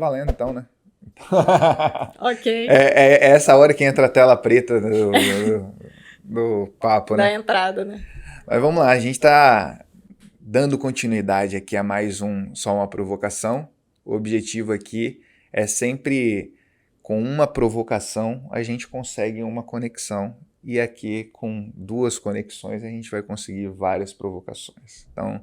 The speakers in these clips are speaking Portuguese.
valendo então, né? Ok. É essa hora que entra a tela preta do papo, Da né? entrada, né? Mas vamos lá, a gente está dando continuidade aqui a mais só uma provocação. O objetivo aqui é sempre, com uma provocação, a gente consegue uma conexão. E aqui, com 2 conexões, a gente vai conseguir várias provocações. Então,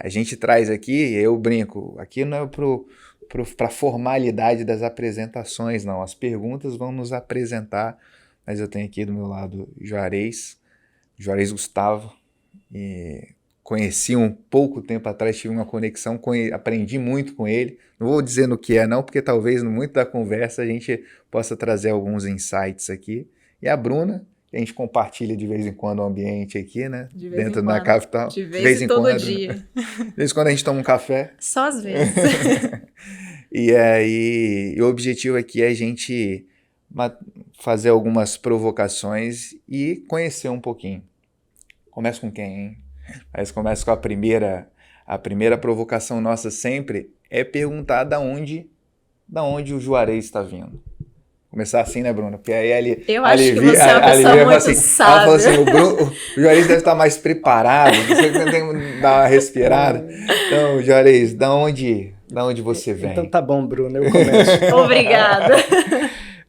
a gente traz aqui, eu brinco, aqui não é para a formalidade das apresentações, não. As perguntas vão nos apresentar, mas eu tenho aqui do meu lado Juarez Gustavo, e conheci um pouco tempo atrás, tive uma conexão, aprendi muito com ele. Não vou dizer no que é não, porque talvez no muito da conversa a gente possa trazer alguns insights aqui. E a Bruna, que a gente compartilha de vez em quando o ambiente aqui, né? De vez Dentro em da quando. capital. De vez em todo quando, dia. De vez em quando a gente toma um café. Só às vezes. E aí, o objetivo aqui é a gente fazer algumas provocações e conhecer um pouquinho. Começa com quem, hein? Mas começa com a primeira. A primeira provocação nossa sempre é perguntar da onde o Juarez está vindo. Começar assim, né, Bruna? Porque aí eu acho que você é uma pessoa muito sábia. Ela falou assim, o Juarez deve estar mais preparado, você tem que dar uma respirada. Então, Juarez, da onde você vem? Então tá bom, Bruno, eu começo. Obrigada.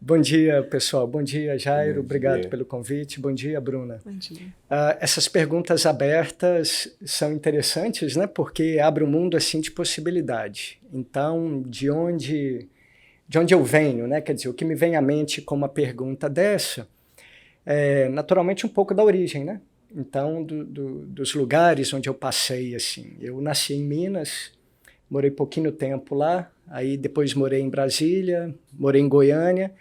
Bom dia, pessoal. Bom dia, Jairo. Obrigado pelo convite. Bom dia, Bruna. Bom dia. Essas perguntas abertas são interessantes, né? Porque abre um mundo assim de possibilidade. Então, de onde eu venho, né? Quer dizer, o que me vem à mente com uma pergunta dessa é, naturalmente, um pouco da origem, né? Então, dos lugares onde eu passei, assim. Eu nasci em Minas, morei pouquinho tempo lá, aí depois morei em Brasília, morei em Goiânia,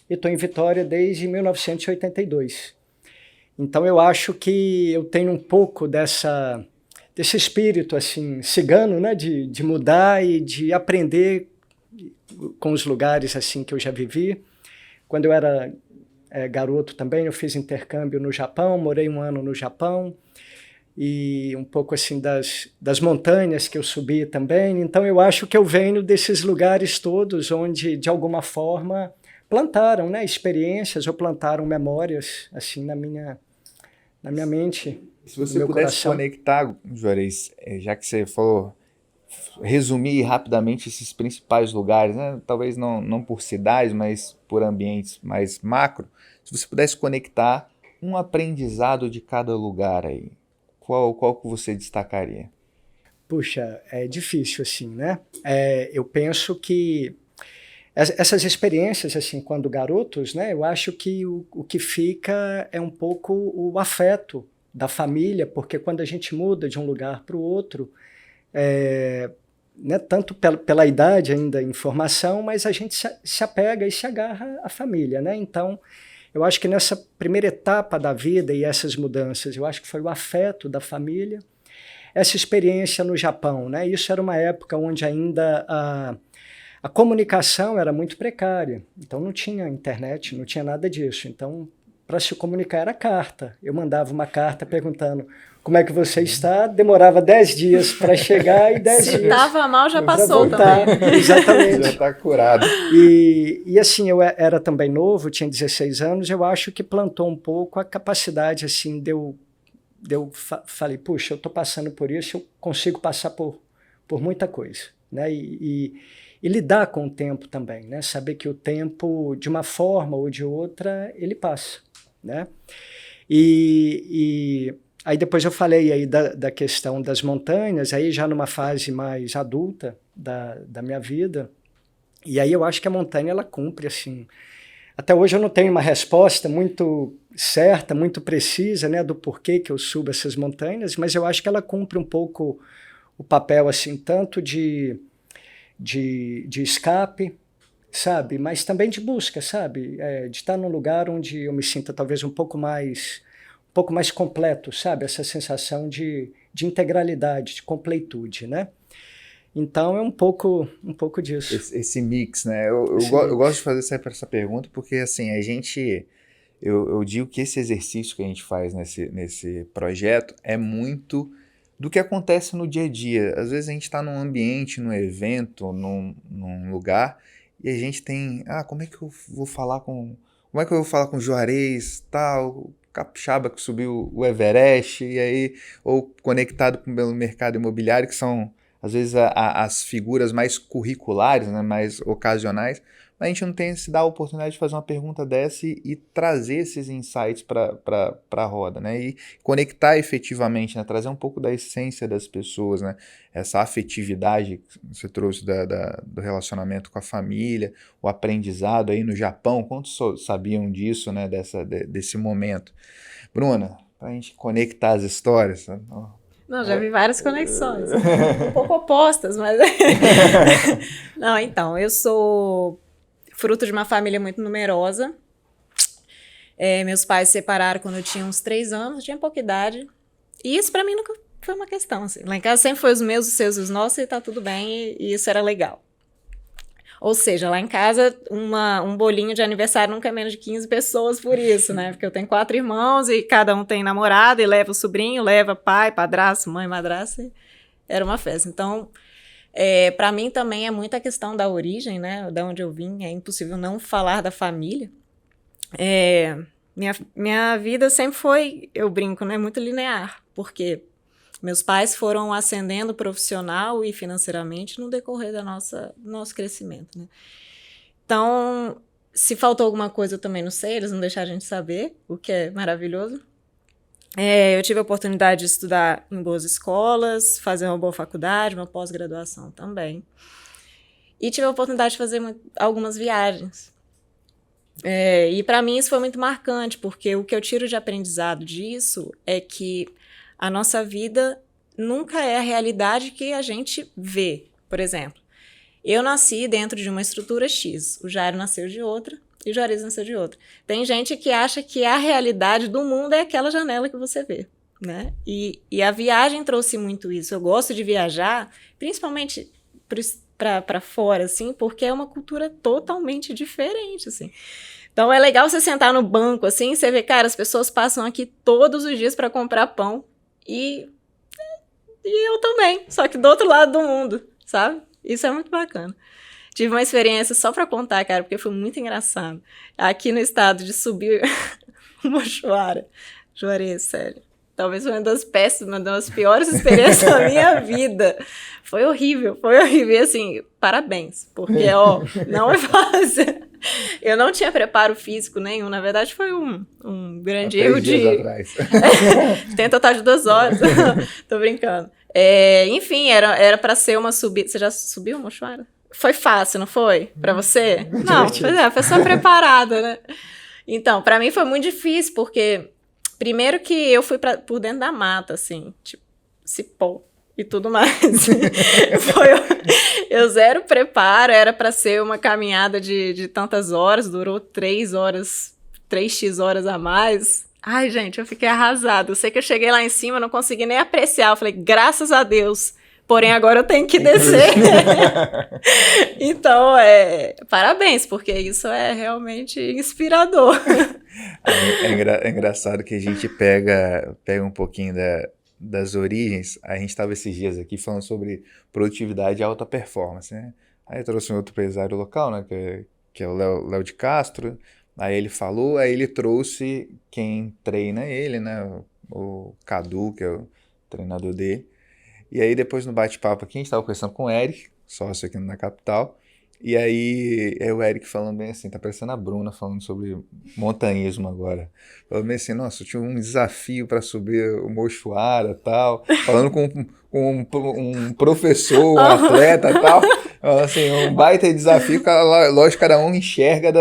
e estou em Vitória desde 1982. Então eu acho que eu tenho um pouco desse espírito assim cigano, né, de mudar e de aprender com os lugares assim que eu já vivi. Quando eu era garoto também, eu fiz intercâmbio no Japão, morei 1 ano no Japão, e um pouco assim das montanhas que eu subi também. Então eu acho que eu venho desses lugares todos onde, de alguma forma, plantaram, né, experiências ou plantaram memórias assim na minha mente. Se você pudesse conectar, Juarez, já que você falou, resumir rapidamente esses principais lugares, né? Talvez não por cidades, mas por ambientes mais macro, se você pudesse conectar um aprendizado de cada lugar aí, qual que você destacaria? Puxa, é difícil assim, né? Eu penso que essas experiências, assim, quando garotos, né, eu acho que o que fica é um pouco o afeto da família, porque quando a gente muda de um lugar para o outro, né, tanto pela idade ainda em formação, mas a gente se apega e se agarra à família, né? Então, eu acho que nessa primeira etapa da vida e essas mudanças, eu acho que foi o afeto da família, essa experiência no Japão, né? Isso era uma época onde ainda a comunicação era muito precária, então não tinha internet, não tinha nada disso. Então, para se comunicar era carta. Eu mandava uma carta perguntando como é que você está, demorava 10 dias para chegar e 10 dias... Se estava mal, já passou também. Exatamente. Já está curado. E assim, eu era também novo, tinha 16 anos, eu acho que plantou um pouco a capacidade, assim, falei, puxa, eu estou passando por isso, eu consigo passar por muita coisa, né? E lidar com o tempo também, né? Saber que o tempo, de uma forma ou de outra, ele passa, né? E aí depois eu falei aí da questão das montanhas, aí já numa fase mais adulta da minha vida, e aí eu acho que a montanha, ela cumpre, assim... Até hoje eu não tenho uma resposta muito certa, muito precisa, né, do porquê que eu subo essas montanhas, mas eu acho que ela cumpre um pouco o papel, assim, tanto de escape, sabe? Mas também de busca, sabe? De estar num lugar onde eu me sinta talvez um pouco mais completo, sabe? Essa sensação de integralidade, de completude, né? Então é um pouco disso. Esse mix, né? Eu gosto de fazer essa pergunta porque, assim, eu digo que esse exercício que a gente faz nesse projeto é muito do que acontece no dia a dia. Às vezes a gente está num ambiente, num evento, num lugar, e a gente tem, como é que eu vou falar com o Juarez, tal, capixaba que subiu o Everest, e aí, ou conectado com o mercado imobiliário, que são, às vezes, as figuras mais curriculares, né, mais ocasionais, mas a gente não tem se dar a oportunidade de fazer uma pergunta dessa e trazer esses insights para a roda, né, e conectar efetivamente, né, trazer um pouco da essência das pessoas, né, essa afetividade que você trouxe do relacionamento com a família, o aprendizado aí no Japão, quantos sabiam disso, né, desse momento? Bruna, para a gente conectar as histórias. Não, já vi várias conexões, um pouco opostas, mas... Não, então, eu sou fruto de uma família muito numerosa. Meus pais se separaram quando eu tinha uns 3 anos, tinha pouca idade. E isso para mim nunca foi uma questão. Assim. Lá em casa sempre foi os meus, os seus, os nossos, e tá tudo bem, e isso era legal. Ou seja, lá em casa, um bolinho de aniversário nunca é menos de 15 pessoas por isso, né? Porque eu tenho 4 irmãos e cada um tem namorado e leva o sobrinho, leva pai, padrasto, mãe, madrasta. Era uma festa. Então, para mim também é muita questão da origem, né? De onde eu vim. É impossível não falar da família. Minha vida sempre foi, eu brinco, né? Muito linear. Porque meus pais foram ascendendo profissional e financeiramente no decorrer do nosso crescimento, né? Então, se faltou alguma coisa eu também não sei, eles não deixaram a gente saber, o que é maravilhoso. Eu tive a oportunidade de estudar em boas escolas, fazer uma boa faculdade, uma pós-graduação também. E tive a oportunidade de fazer algumas viagens. E para mim isso foi muito marcante, porque o que eu tiro de aprendizado disso é que a nossa vida nunca é a realidade que a gente vê. Por exemplo, eu nasci dentro de uma estrutura X, o Jairo nasceu de outra e o Juarez nasceu de outra. Tem gente que acha que a realidade do mundo é aquela janela que você vê, né? E a viagem trouxe muito isso. Eu gosto de viajar, principalmente para fora, assim, porque é uma cultura totalmente diferente, assim. Então é legal você sentar no banco, assim, e você vê, cara, as pessoas passam aqui todos os dias para comprar pão. E eu também, só que do outro lado do mundo, sabe? Isso é muito bacana. Tive uma experiência só pra contar, cara, porque foi muito engraçado. Aqui no estado de subir o Mochoara. Juarez, sério. Talvez foi uma das piores experiências da minha vida. Foi horrível. E assim, parabéns, porque, não é fácil. Eu não tinha preparo físico nenhum, na verdade foi um grande erro de... 3 dias atrás. Tem total de 2 horas, tô brincando. Enfim, era pra ser uma subida... Você já subiu, Mochoara? Foi fácil, não foi? Pra você? Não, pois a pessoa preparada, né? Então, pra mim foi muito difícil, porque primeiro que eu fui por dentro da mata, assim, tipo, cipó e tudo mais. Eu zero preparo, era para ser uma caminhada de tantas horas, durou 3x horas a mais. Ai, gente, eu fiquei arrasada. Eu sei que eu cheguei lá em cima, não consegui nem apreciar. Eu falei, graças a Deus. Porém, agora eu tenho que descer. Então, parabéns, porque isso é realmente inspirador. É engraçado que a gente pega um pouquinho das origens. A gente estava esses dias aqui falando sobre produtividade e alta performance, né? Aí eu trouxe um outro empresário local, né, que é o Léo de Castro. Aí ele falou, aí ele trouxe quem treina ele, né, o Cadu, que é o treinador dele. E aí depois no bate-papo aqui, a gente estava conversando com o Eric, sócio aqui na capital. E aí o Eric falando bem assim, tá parecendo a Bruna falando sobre montanhismo agora. Falando bem assim, nossa, eu tinha um desafio para subir o Mochoara e tal. Falando com um professor, um atleta e tal. Assim, um baita desafio, lógico, cada um enxerga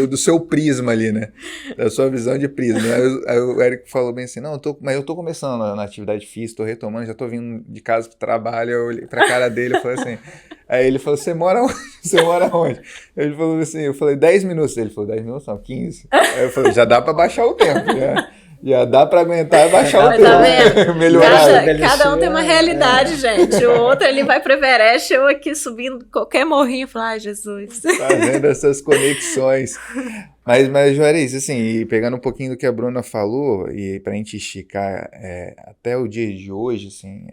do seu prisma ali, né? Da sua visão de prisma. Aí o Eric falou bem assim, não, mas eu tô começando na atividade física, tô retomando, já tô vindo de casa pro trabalho, eu olhei pra cara dele e falei assim... Aí ele falou, você mora onde? Você mora onde? Ele falou assim, eu falei, 10 minutos. Ele falou, 10 minutos? Não, 15. Aí eu falei, já dá pra baixar o tempo, já dá pra aguentar e baixar o tempo. Tá vendo? Melhorar. Cada um tem uma realidade, gente. O outro, ele vai pro Everest, eu aqui subindo qualquer morrinho. Falo, ai, Jesus. Fazendo essas conexões. Mas Juarez, assim, e pegando um pouquinho do que a Bruna falou, e pra gente esticar até o dia de hoje, assim,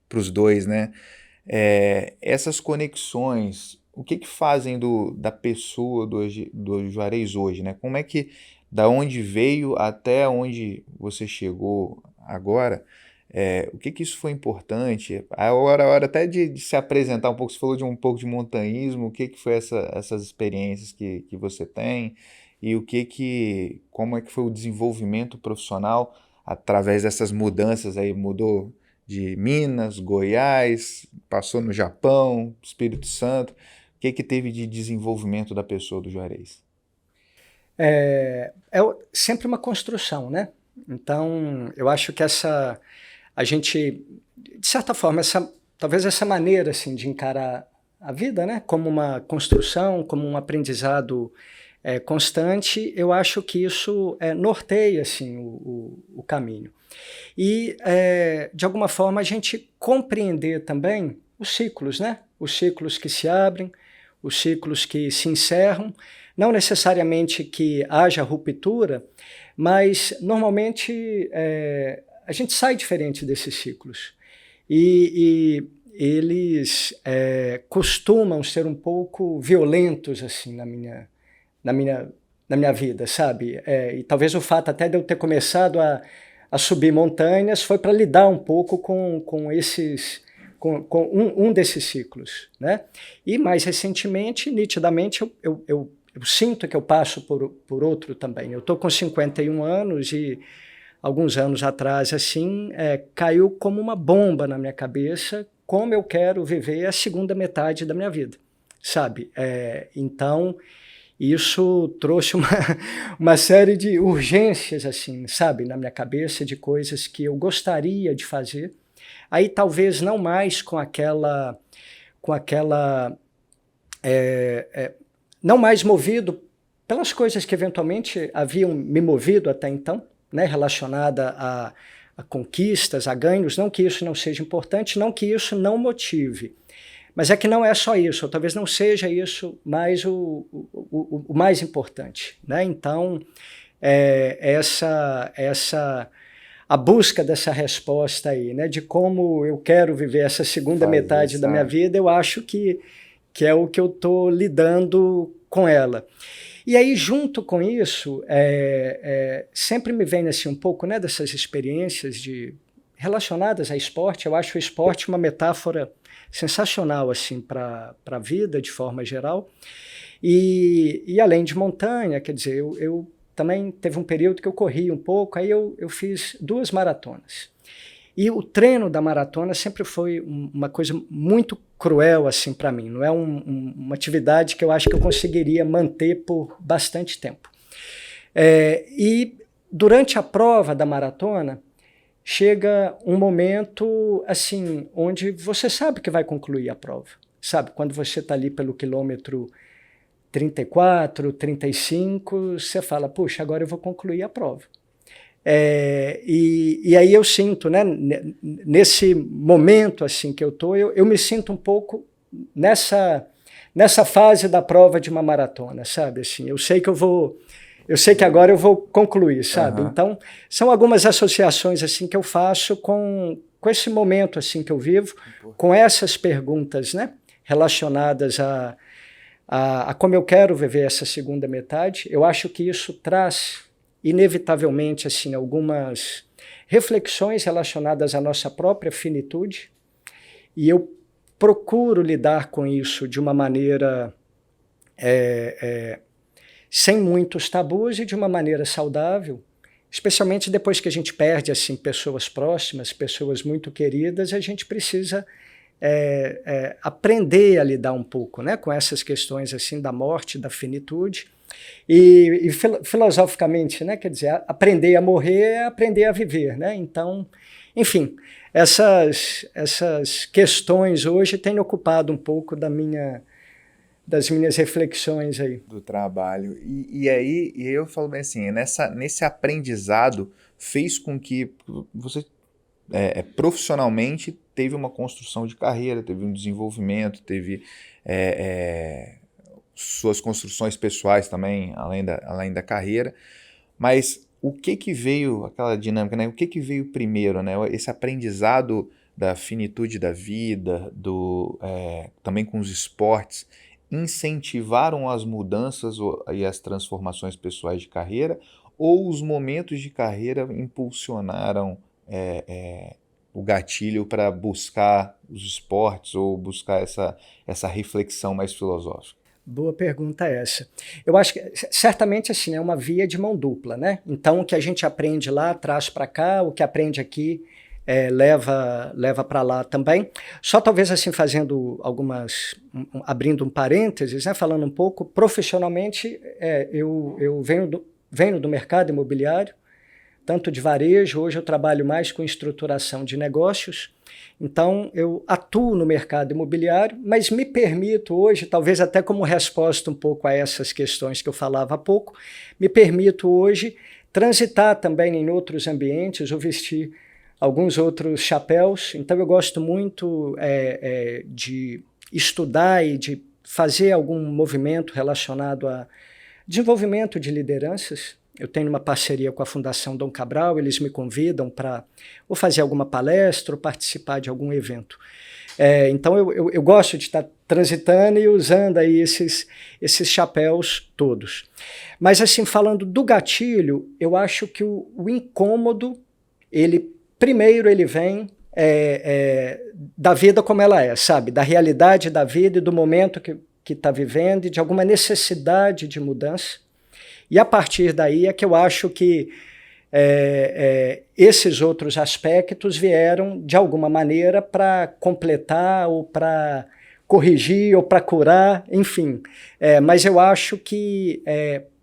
pros dois, né? Essas conexões, o que que fazem da pessoa do Juarez hoje, né? Como é que, da onde veio até onde você chegou agora, o que que isso foi importante? A hora até de se apresentar um pouco, você falou de um pouco de montanhismo, o que que foi essas experiências que você tem e como é que foi o desenvolvimento profissional através dessas mudanças aí, mudou de Minas, Goiás, passou no Japão, Espírito Santo. O que que teve de desenvolvimento da pessoa do Juarez? Sempre uma construção, né? Então, eu acho que a gente, de certa forma, talvez essa maneira assim de encarar a vida, né, como uma construção, como um aprendizado constante, eu acho que isso norteia assim o caminho. E, de alguma forma, a gente compreender também os ciclos, né? Os ciclos que se abrem, os ciclos que se encerram, não necessariamente que haja ruptura, mas, normalmente, a gente sai diferente desses ciclos. E eles costumam ser um pouco violentos, assim, na minha vida, sabe? E talvez o fato até de eu ter começado a subir montanhas foi para lidar um pouco com um desses ciclos, né? E mais recentemente, nitidamente, eu sinto que eu passo por outro também. Eu estou com 51 anos e alguns anos atrás, assim, caiu como uma bomba na minha cabeça como eu quero viver a segunda metade da minha vida, sabe? Então, isso trouxe uma série de urgências, assim, sabe, na minha cabeça, de coisas que eu gostaria de fazer. Aí talvez não mais com aquela não mais movido pelas coisas que eventualmente haviam me movido até então, né, relacionada a conquistas, a ganhos, não que isso não seja importante, não que isso não motive. Mas é que não é só isso, ou talvez não seja isso mais o mais importante, né? Então, a busca dessa resposta aí, né, de como eu quero viver essa segunda metade da minha vida, eu acho que é o que eu estou lidando com ela. E aí, junto com isso, sempre me vem assim, um pouco, né, dessas experiências relacionadas a esporte. Eu acho o esporte uma metáfora sensacional assim, para a vida, de forma geral. E além de montanha, quer dizer, eu também teve um período que eu corri um pouco, aí eu fiz 2 maratonas. E o treino da maratona sempre foi uma coisa muito cruel assim para mim. Não é uma atividade que eu acho que eu conseguiria manter por bastante tempo. E durante a prova da maratona, chega um momento assim, onde você sabe que vai concluir a prova. Sabe, quando você está ali pelo quilômetro 34, 35, você fala, puxa, agora eu vou concluir a prova. E aí eu sinto, né, nesse momento assim que eu estou, eu me sinto um pouco nessa fase da prova de uma maratona, sabe? Assim, eu sei que agora eu vou concluir, sabe? Uhum. Então, são algumas associações assim que eu faço com esse momento assim que eu vivo, com essas perguntas, né, relacionadas a como eu quero viver essa segunda metade. Eu acho que isso traz inevitavelmente assim algumas reflexões relacionadas à nossa própria finitude, e eu procuro lidar com isso de uma maneira sem muitos tabus e de uma maneira saudável, especialmente depois que a gente perde assim pessoas próximas, pessoas muito queridas. A gente precisa aprender a lidar um pouco, né, com essas questões assim da morte, da finitude. E filosoficamente, né, quer dizer, aprender a morrer é aprender a viver, né? Então, enfim, essas questões hoje têm ocupado um pouco das minhas reflexões aí. Do trabalho. E aí eu falo bem assim, nesse aprendizado fez com que você profissionalmente teve uma construção de carreira, teve um desenvolvimento, teve suas construções pessoais também, além da carreira, mas o que veio, aquela dinâmica, né? O que veio primeiro, né? Esse aprendizado da finitude da vida, também com os esportes, incentivaram as mudanças e as transformações pessoais de carreira, ou os momentos de carreira impulsionaram o gatilho para buscar os esportes ou buscar essa reflexão mais filosófica? Boa pergunta essa. Eu acho que certamente assim é uma via de mão dupla, né? Então o que a gente aprende lá traz para cá, o que aprende aqui leva para lá também. Só talvez assim fazendo abrindo um parênteses, né? Falando um pouco profissionalmente, eu venho do mercado imobiliário, tanto de varejo. Hoje eu trabalho mais com estruturação de negócios. Então, eu atuo no mercado imobiliário, mas me permito hoje, talvez até como resposta um pouco a essas questões que eu falava há pouco, me permito hoje transitar também em outros ambientes ou vestir alguns outros chapéus. Então, eu gosto muito de estudar e de fazer algum movimento relacionado a desenvolvimento de lideranças. Eu tenho uma parceria com a Fundação Dom Cabral, eles me convidam para ou fazer alguma palestra ou participar de algum evento. Então eu gosto de estar transitando e usando aí esses chapéus todos. Mas assim, falando do gatilho, eu acho que o incômodo, primeiro ele vem da vida como ela é, sabe? Da realidade da vida e do momento que está vivendo e de alguma necessidade de mudança. E a partir daí é que eu acho que esses outros aspectos vieram, de alguma maneira, para completar ou para corrigir ou para curar, enfim. Mas eu acho que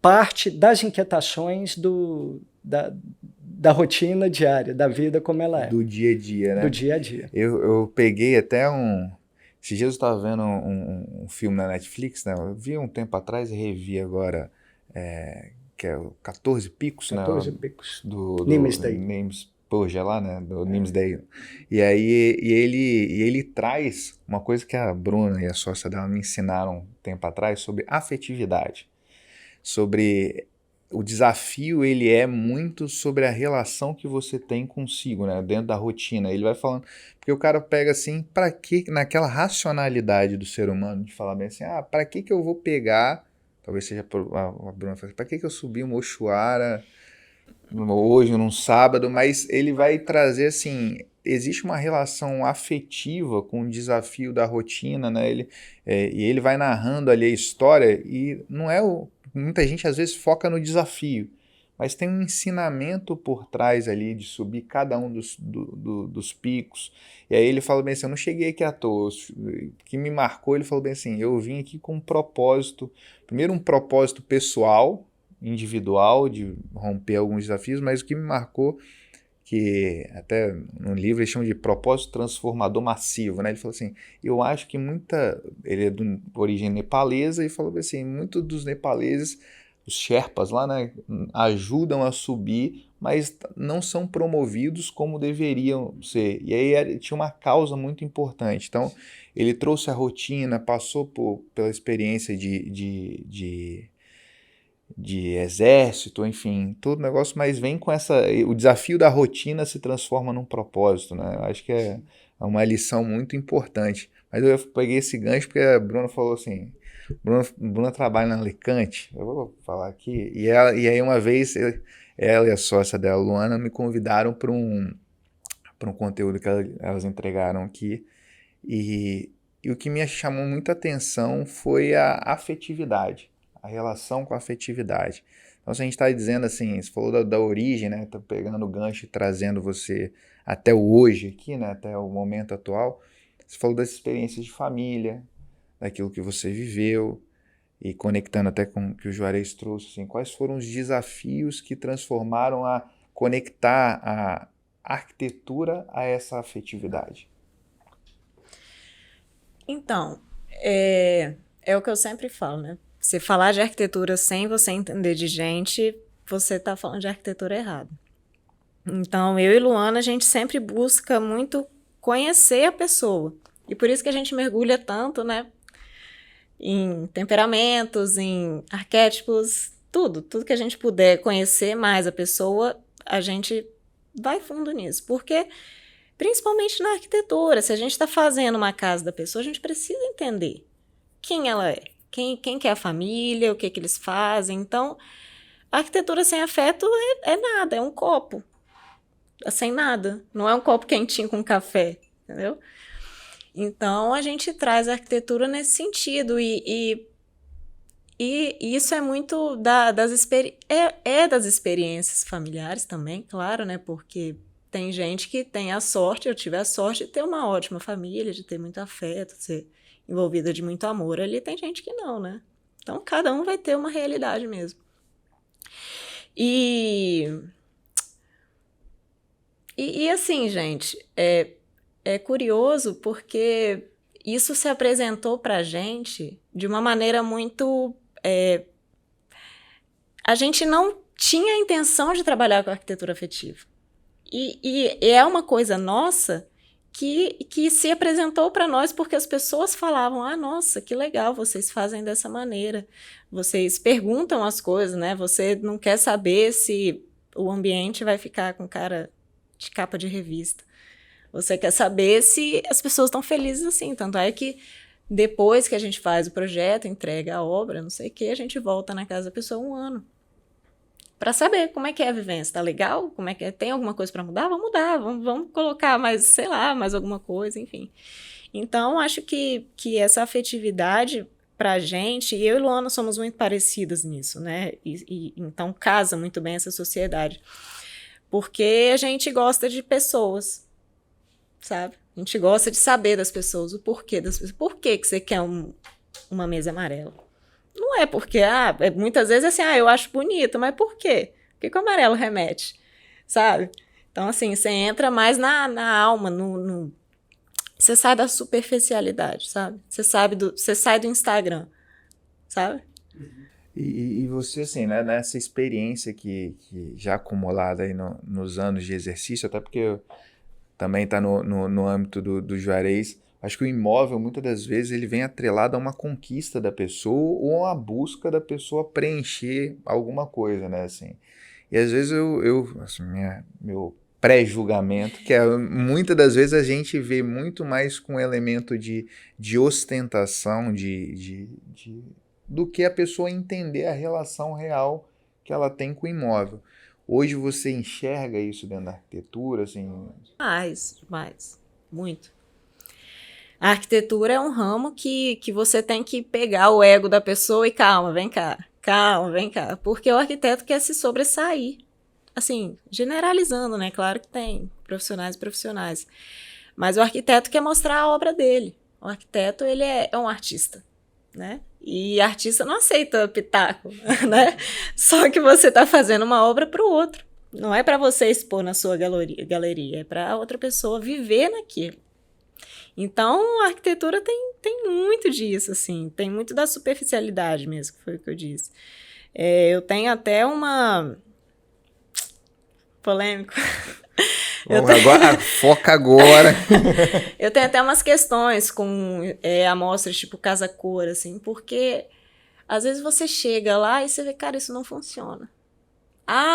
parte das inquietações da rotina diária, da vida como ela é. Do dia a dia, né? Do dia a dia. Eu peguei até esses dias eu estava vendo um filme na Netflix, né? Eu vi um tempo atrás e revi agora... que é o 14 Picos, 14 né? Picos. Do Nimes Day. Nimes, Poja lá, né? Do Nimes Day. E aí ele traz uma coisa que a Bruna e a sócia dela me ensinaram um tempo atrás sobre afetividade. Sobre o desafio, ele é muito sobre a relação que você tem consigo, né? Dentro da rotina. Ele vai falando, porque o cara pega assim, para que, naquela racionalidade do ser humano, de falar bem assim, para que eu vou pegar, talvez seja a Bruna fala, para que eu subi um Mochuara hoje, num sábado, mas ele vai trazer assim, existe uma relação afetiva com o desafio da rotina, né? E ele vai narrando ali a história e não é muita gente às vezes foca no desafio, mas tem um ensinamento por trás ali de subir cada um dos picos. E aí ele fala bem assim, eu não cheguei aqui à toa, o que me marcou, ele falou bem assim, eu vim aqui com um propósito, primeiro um propósito pessoal, individual, de romper alguns desafios, mas o que me marcou, que até no livro eles chamam de propósito transformador massivo, né? Ele falou assim, eu acho que ele é de origem nepalesa, e falou assim, muitos dos nepaleses, os Sherpas lá, né, ajudam a subir, mas não são promovidos como deveriam ser. E aí tinha uma causa muito importante. Então, ele trouxe a rotina, passou pela experiência de exército, enfim, todo o negócio, mas vem com o desafio da rotina se transforma num propósito, né? Eu acho que é uma lição muito importante. Mas eu peguei esse gancho porque a Bruna falou assim, Bruna trabalha na Alicante, eu vou falar aqui, e aí uma vez ela e a sócia dela, Luana, me convidaram para um conteúdo que elas entregaram aqui, e o que me chamou muita atenção foi a afetividade, a relação com a afetividade. Então, se a gente está dizendo assim, você falou da origem, né? Tá pegando o gancho e trazendo você até o hoje aqui, né? Até o momento atual. Você falou das experiências de família, daquilo que você viveu, e conectando até com o que o Juarez trouxe, assim, quais foram os desafios que transformaram a conectar a arquitetura a essa afetividade? Então, é o que eu sempre falo, né? Você falar de arquitetura sem você entender de gente, você está falando de arquitetura errado. Então, eu e Luana, a gente sempre busca muito conhecer a pessoa. E por isso que a gente mergulha tanto, né? em temperamentos, em arquétipos, tudo que a gente puder conhecer mais a pessoa, a gente vai fundo nisso, porque principalmente na arquitetura, se a gente está fazendo uma casa da pessoa, a gente precisa entender quem ela é, quem que é a família, o que eles fazem. Então, a arquitetura sem afeto é nada, é um copo, sem nada, não é um copo quentinho com café, entendeu? Então, a gente traz a arquitetura nesse sentido e isso é muito das experiências familiares também, claro, né? Porque tem gente que tem a sorte, eu tive a sorte de ter uma ótima família, de ter muito afeto, de ser envolvida de muito amor. Ali tem gente que não, né? Então, cada um vai ter uma realidade mesmo. E assim, gente, é curioso porque isso se apresentou pra gente de uma maneira muito... a gente não tinha a intenção de trabalhar com arquitetura afetiva. E é uma coisa nossa que se apresentou para nós porque as pessoas falavam, nossa, que legal, vocês fazem dessa maneira. Vocês perguntam as coisas, né? Você não quer saber se o ambiente vai ficar com cara de capa de revista. Você quer saber se as pessoas estão felizes assim. Tanto é que depois que a gente faz o projeto, entrega a obra, não sei o quê, a gente volta na casa da pessoa 1 ano. Para saber como é que é a vivência, tá legal? Como é que é? Tem alguma coisa para mudar? Vamos mudar, vamos colocar mais, sei lá, mais alguma coisa, enfim. Então, acho que essa afetividade pra gente, e eu e Luana somos muito parecidas nisso, né? E então casa muito bem essa sociedade. Porque a gente gosta de pessoas, sabe? A gente gosta de saber das pessoas, o porquê das pessoas. Por que você quer uma mesa amarela? Não é porque, muitas vezes é assim, eu acho bonito, mas por quê? O que o amarelo remete, sabe? Então, assim, você entra mais na alma, você sai da superficialidade, sabe? Você sai do Instagram, sabe? E você, assim, né, nessa experiência que já acumulada aí nos anos de exercício, até porque também está no âmbito do Juarez, acho que o imóvel, muitas das vezes, ele vem atrelado a uma conquista da pessoa ou a busca da pessoa preencher alguma coisa, né, assim. E às vezes assim, meu pré-julgamento, que muitas das vezes a gente vê muito mais com elemento de ostentação, do que a pessoa entender a relação real que ela tem com o imóvel. Hoje você enxerga isso dentro da arquitetura, assim? Mais, muito. A arquitetura é um ramo que você tem que pegar o ego da pessoa e calma, vem cá, porque o arquiteto quer se sobressair. Assim, generalizando, né? Claro que tem profissionais e profissionais. Mas o arquiteto quer mostrar a obra dele. O arquiteto, ele é um artista, né? E artista não aceita pitaco, né? Só que você está fazendo uma obra para o outro. Não é para você expor na sua galeria, é para outra pessoa viver naquilo. Então, a arquitetura tem muito disso, assim. Tem muito da superficialidade mesmo, que foi o que eu disse. Eu tenho até uma... Polêmico. Agora, foca agora. Eu tenho até umas questões com amostras tipo casa-cor, assim, porque às vezes você chega lá e você vê, cara, isso não funciona.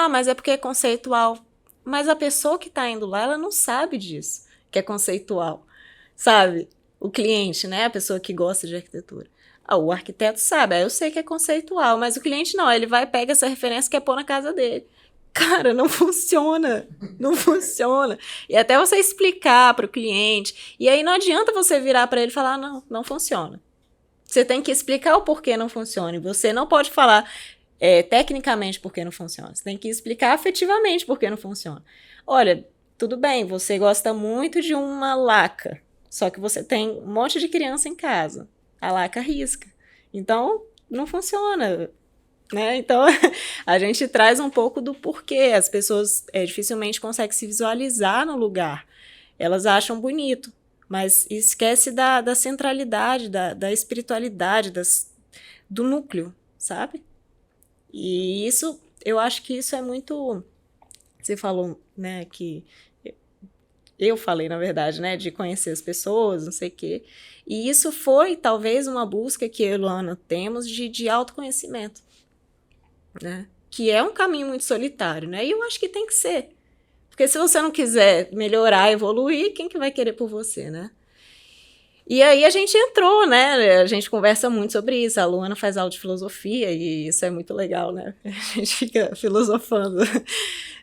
Mas é porque é conceitual. Mas a pessoa que está indo lá, ela não sabe disso, que é conceitual. Sabe? O cliente, né? A pessoa que gosta de arquitetura. O arquiteto sabe, eu sei que é conceitual, mas o cliente não, ele vai e pega essa referência e quer pôr na casa dele. Cara, não funciona. Não funciona. E até você explicar para o cliente. E aí não adianta você virar para ele e falar, não funciona. Você tem que explicar o porquê não funciona. E você não pode falar tecnicamente por que não funciona. Você tem que explicar afetivamente por que não funciona. Olha, tudo bem, você gosta muito de uma laca. Só que você tem um monte de criança em casa. A laca risca. Então, não funciona. Né? Então, a gente traz um pouco do porquê. As pessoas dificilmente conseguem se visualizar no lugar. Elas acham bonito, mas esquece da centralidade, da espiritualidade, do núcleo, sabe? E eu acho que isso é muito... Você falou, né, que eu falei, na verdade, né, de conhecer as pessoas, não sei o quê. E isso foi, talvez, uma busca que eu e Luana temos de autoconhecimento, né? Que é um caminho muito solitário, né? E eu acho que tem que ser. Porque se você não quiser melhorar, evoluir, quem que vai querer por você, né? E aí a gente entrou, né? A gente conversa muito sobre isso. A Luana faz aula de filosofia e isso é muito legal, né? A gente fica filosofando.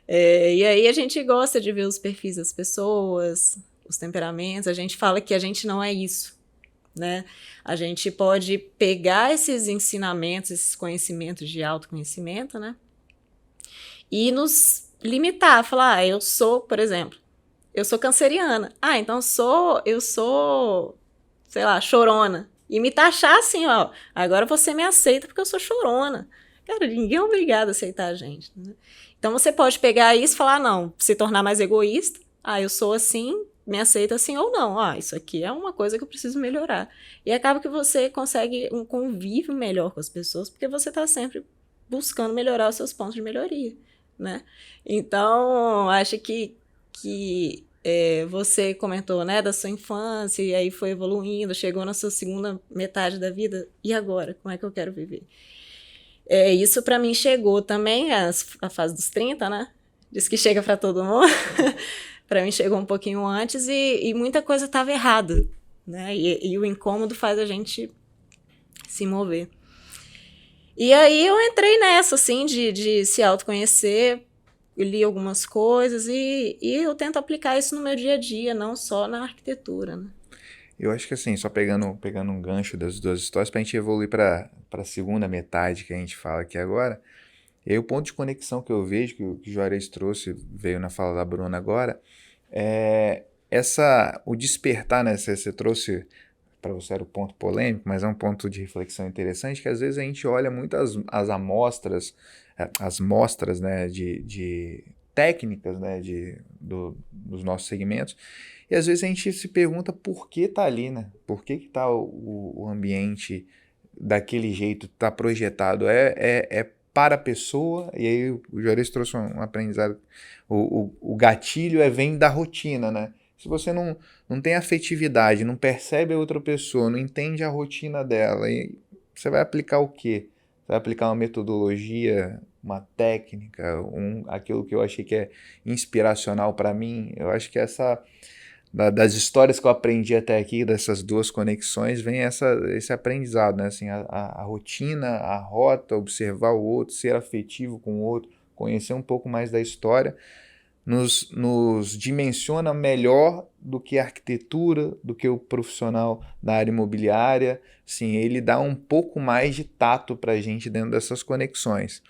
E aí a gente gosta de ver os perfis das pessoas, os temperamentos. A gente fala que a gente não é isso, né? A gente pode pegar esses ensinamentos, esses conhecimentos de autoconhecimento, né? E nos limitar, falar, eu sou, por exemplo, eu sou canceriana. Então eu sou, sei lá, chorona. E me taxar assim, ó, agora você me aceita porque eu sou chorona. Cara, ninguém é obrigado a aceitar a gente, né? Então você pode pegar isso e falar, não, se tornar mais egoísta. Eu sou assim, me aceita assim ou não. Isso aqui é uma coisa que eu preciso melhorar. E acaba que você consegue um convívio melhor com as pessoas, porque você está sempre buscando melhorar os seus pontos de melhoria, né? Então, acho que você comentou, né, da sua infância, e aí foi evoluindo, chegou na sua segunda metade da vida, e agora? Como é que eu quero viver? Isso para mim chegou também a fase dos 30, né? Diz que chega para todo mundo. Para mim chegou um pouquinho antes e muita coisa estava errada, né? E o incômodo faz a gente se mover. E aí eu entrei nessa, assim, de se autoconhecer, eu li algumas coisas e eu tento aplicar isso no meu dia a dia, não só na arquitetura, né? Eu acho que assim, só pegando um gancho das duas histórias, para a gente evoluir para a segunda metade que a gente fala aqui agora, e aí o ponto de conexão que eu vejo, que o Juarez trouxe, veio na fala da Bruna agora, o despertar, né? Você trouxe, para você era o ponto polêmico, mas é um ponto de reflexão interessante, que às vezes a gente olha muito as amostras, as mostras, né, de técnicas, né, dos nossos segmentos, e às vezes a gente se pergunta por que tá ali, né? Por que tá o ambiente daquele jeito, tá projetado? Para a pessoa, e aí o Juarez trouxe um aprendizado, o gatilho vem da rotina, né? Se você não tem afetividade, não percebe a outra pessoa, não entende a rotina dela, e você vai aplicar o quê? Você vai aplicar uma metodologia, uma técnica, aquilo que eu achei que é inspiracional para mim. Eu acho que das histórias que eu aprendi até aqui, dessas duas conexões, vem esse aprendizado, né? Assim, a rotina, a rota, observar o outro, ser afetivo com o outro, conhecer um pouco mais da história, nos dimensiona melhor do que a arquitetura, do que o profissional da área imobiliária. Sim, ele dá um pouco mais de tato para a gente dentro dessas conexões.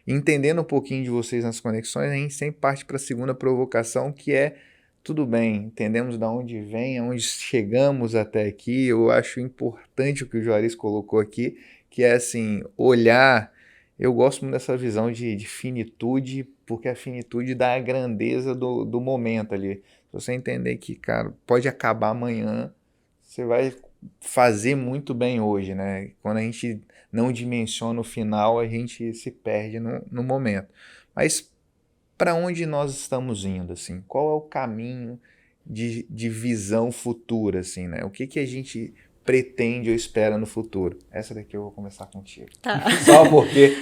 Entendendo um pouquinho de vocês nas conexões, a gente sempre parte para a segunda provocação, que é tudo bem, entendemos de onde vem, aonde chegamos até aqui. Eu acho importante o que o Juarez colocou aqui, que é assim, olhar. Eu gosto muito dessa visão de finitude, porque a finitude dá a grandeza do momento ali. Se você entender que, cara, pode acabar amanhã, você vai fazer muito bem hoje, né? Quando a gente não dimensiona o final, a gente se perde no momento. Mas para onde nós estamos indo, assim? Qual é o caminho de visão futura, assim, né? O que a gente pretende ou espera no futuro? Essa daqui eu vou começar contigo. Tá. Só porque...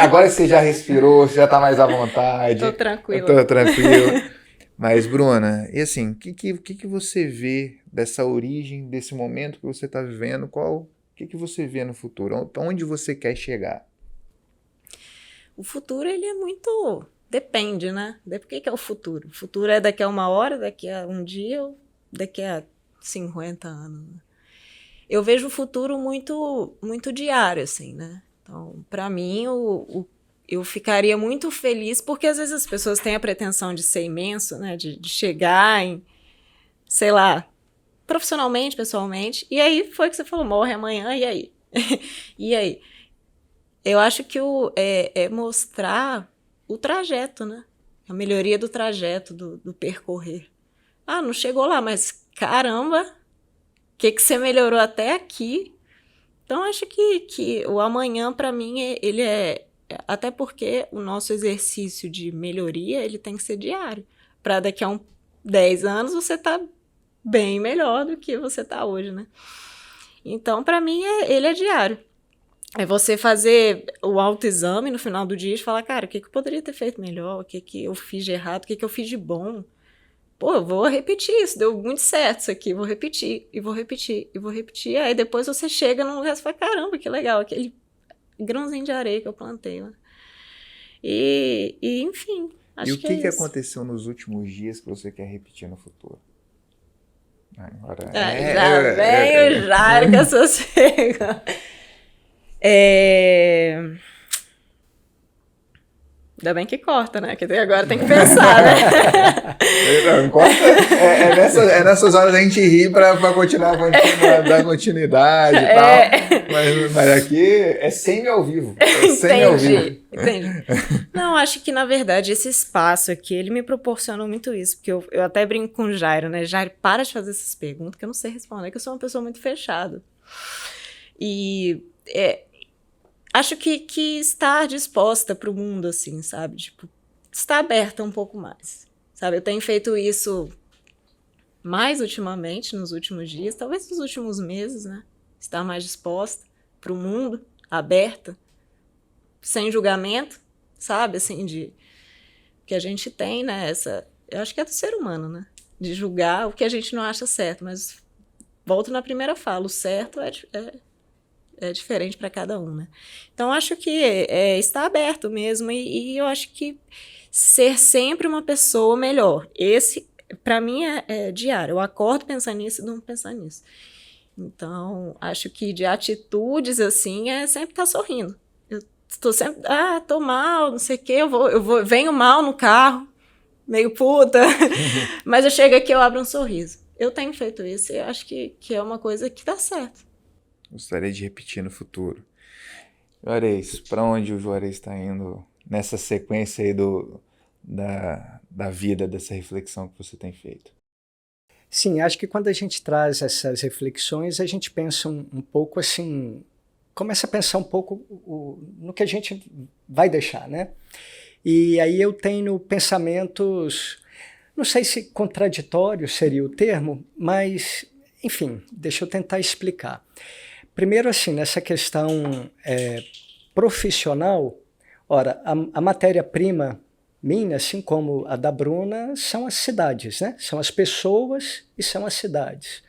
agora você já respirou, você já tá mais à vontade. Tô tranquila. Tô tranquilo. Mas, Bruna, e assim, o que você vê dessa origem, desse momento que você está vivendo? O que você vê no futuro? Onde você quer chegar? O futuro, ele é muito... Depende, né? O que é o futuro? O futuro é daqui a 1 hora, daqui a um dia ou daqui a 50 anos, né? Eu vejo o futuro muito, muito diário, assim, né? Então, para mim, eu ficaria muito feliz, porque às vezes as pessoas têm a pretensão de ser imenso, né? De chegar em, sei lá, profissionalmente, pessoalmente, e aí foi o que você falou, morre amanhã, e aí? E aí? Eu acho que é mostrar o trajeto, né? A melhoria do trajeto, do percorrer. Não chegou lá, mas caramba, o que você melhorou até aqui? Então, acho que o amanhã, para mim, ele até porque o nosso exercício de melhoria, ele tem que ser diário. Para daqui a 10 anos você está bem melhor do que você está hoje, né? Então, para mim, ele é diário. É você fazer o autoexame no final do dia e falar, cara, o que eu poderia ter feito melhor? O que eu fiz de errado? O que eu fiz de bom? Pô, eu vou repetir isso, deu muito certo isso aqui, vou repetir, e vou repetir, e vou repetir. Aí depois você chega num lugar e fala, caramba, que legal, aquele grãozinho de areia que eu plantei lá. E enfim, acho que é isso. E o que aconteceu nos últimos dias que você quer repetir no futuro? Agora, já vem o Jairo com a sua cega. Ainda bem que corta, né? Porque agora tem que pensar, né? Não corta. É nessas horas a gente ri pra continuar dar continuidade e tal. Mas aqui é semi ao vivo. Entendi. Não, acho que, na verdade, esse espaço aqui, ele me proporcionou muito isso. Porque eu até brinco com o Jairo, né? Jairo, para de fazer essas perguntas que eu não sei responder, que eu sou uma pessoa muito fechada. E acho que estar disposta para o mundo, assim, sabe? Tipo, estar aberta um pouco mais, sabe? Eu tenho feito isso mais ultimamente, nos últimos dias, talvez nos últimos meses, né? Estar mais disposta para o mundo, aberta, sem julgamento, sabe? Assim, que a gente tem, né? Eu acho que é do ser humano, né? De julgar o que a gente não acha certo, mas volto na primeira fala, o certo é diferente para cada um, né? Então, acho que está aberto mesmo e eu acho que ser sempre uma pessoa melhor. Esse, para mim, é diário. Eu acordo pensando nisso e durmo pensando nisso. Então, acho que de atitudes, assim, sempre estar sorrindo. Eu estou sempre, tô mal, não sei o quê, venho mal no carro, meio puta, mas eu chego aqui, eu abro um sorriso. Eu tenho feito isso e acho que é uma coisa que dá certo. Gostaria de repetir no futuro. Juarez, para onde o Juarez está indo nessa sequência aí da vida, dessa reflexão que você tem feito? Sim, acho que quando a gente traz essas reflexões, a gente pensa um pouco assim, começa a pensar um pouco no que a gente vai deixar, né? E aí eu tenho pensamentos, não sei se contraditório seria o termo, mas, enfim, deixa eu tentar explicar. Primeiro, assim, nessa questão profissional, ora, a matéria-prima minha, assim como a da Bruna, são as cidades, né? São as pessoas e são as cidades.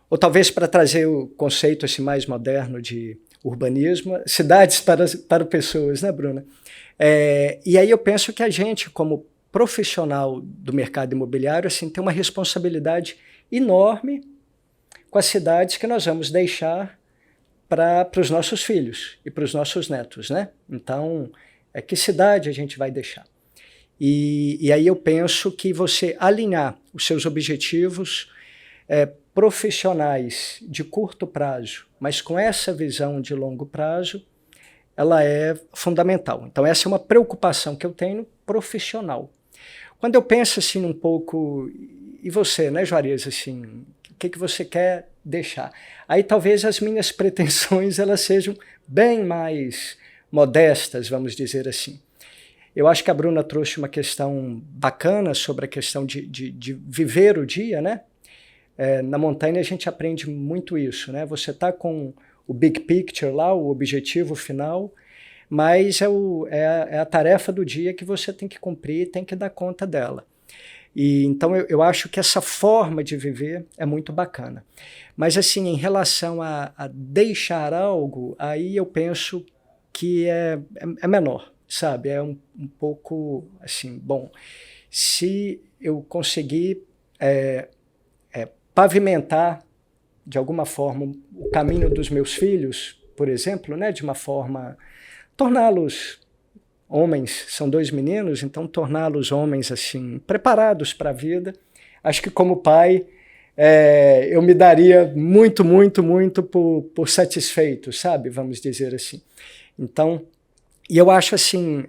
Ou talvez para trazer o conceito assim, mais moderno de urbanismo, cidades para pessoas, né, Bruna? E aí eu penso que a gente, como profissional do mercado imobiliário, assim, tem uma responsabilidade enorme com as cidades que nós vamos deixar para os nossos filhos e para os nossos netos, né? Então, que cidade a gente vai deixar? E aí eu penso que você alinhar os seus objetivos profissionais de curto prazo, mas com essa visão de longo prazo, ela é fundamental. Então, essa é uma preocupação que eu tenho profissional. Quando eu penso assim um pouco, e você, né, Juarez, assim, o que você quer deixar? Aí talvez as minhas pretensões elas sejam bem mais modestas, vamos dizer assim. Eu acho que a Bruna trouxe uma questão bacana sobre a questão de viver o dia, né? Na montanha a gente aprende muito isso, né? Você está com o big picture lá, o objetivo final, mas é a tarefa do dia que você tem que cumprir e tem que dar conta dela. E então eu acho que essa forma de viver é muito bacana. Mas assim, em relação a deixar algo, aí eu penso que é menor, sabe? É um pouco assim, bom, se eu conseguir pavimentar de alguma forma o caminho dos meus filhos, por exemplo, né, de uma forma, torná-los homens, são 2 meninos, então torná-los homens assim, preparados para a vida. Acho que como pai, eu me daria muito, muito, muito por satisfeito, sabe? Vamos dizer assim. Então, e eu acho assim,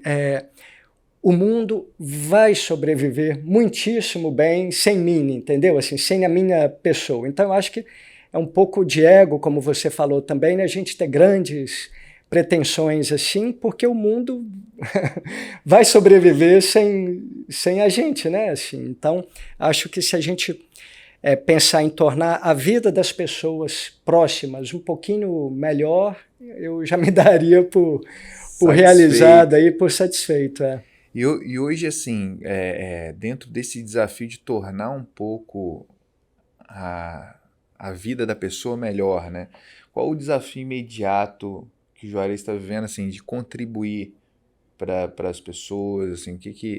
o mundo vai sobreviver muitíssimo bem sem mim, entendeu? Assim, sem a minha pessoa. Então, eu acho que é um pouco de ego, como você falou também, né? A gente ter grandes pretensões assim, porque o mundo vai sobreviver sem a gente, né? Assim, então, acho que se a gente pensar em tornar a vida das pessoas próximas um pouquinho melhor, eu já me daria por realizado, aí, por satisfeito. E hoje, assim, dentro desse desafio de tornar um pouco a vida da pessoa melhor, né? Qual o desafio imediato que o Juarez está vivendo, assim, de contribuir para as pessoas, assim,